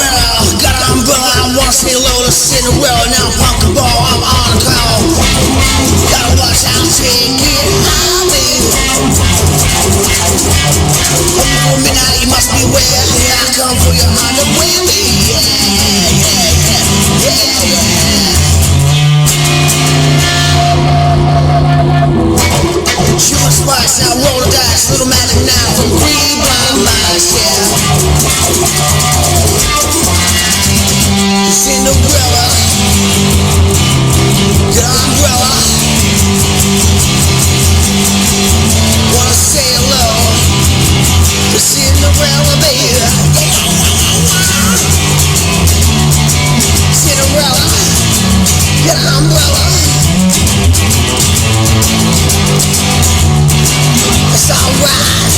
Cinderella, got an umbrella. I wanna say hello to Cinderella. Now I'm pumpkin ball, I'm on the call. Gotta watch out, take it on me. Before midnight, you must beware. Here I come for your underwear. Yeah, yeah, yeah, yeah, yeah. Shoot my sparks, now roll the dice. Little magic now from three blind mice, yeah. Cinderella, your umbrella. Wanna say hello to Cinderella, baby. Cinderella, your umbrella. It's alright.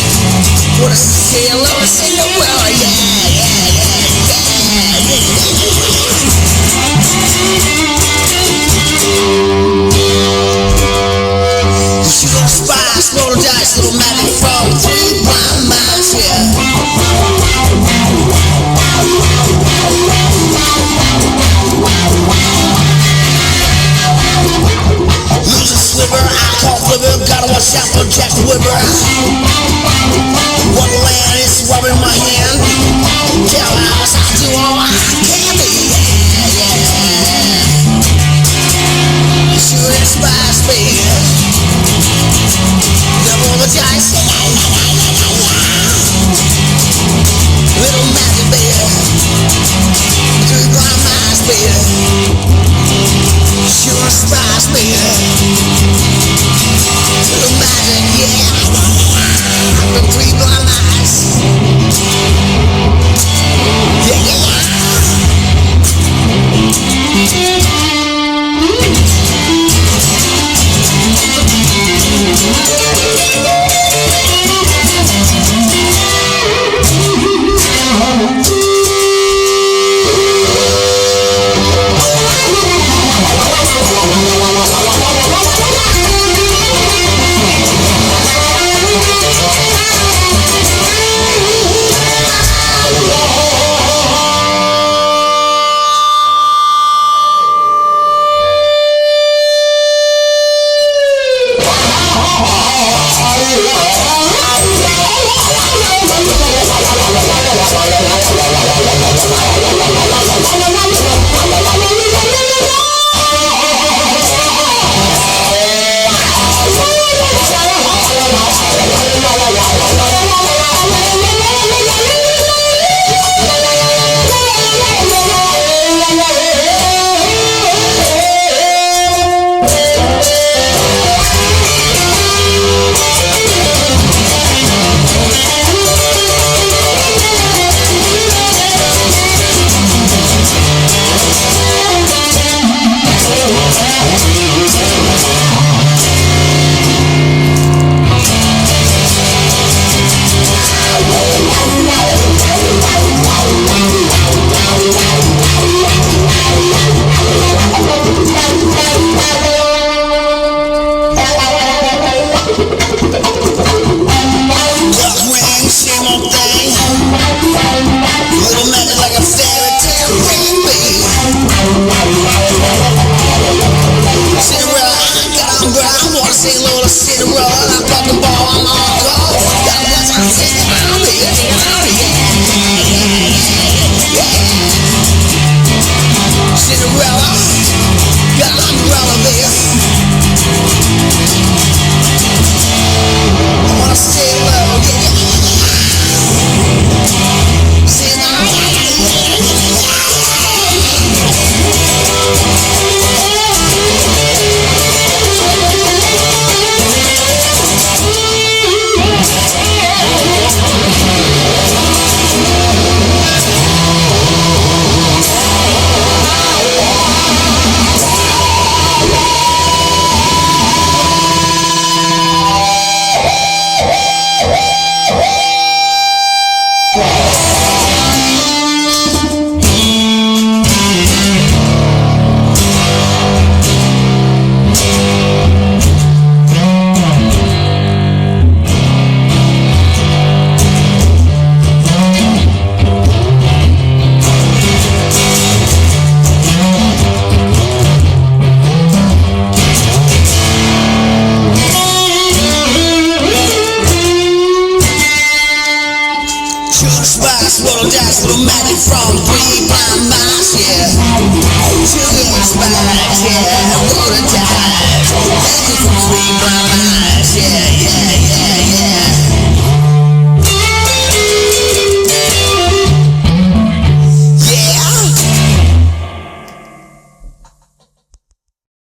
Wanna say hello to Cinderella.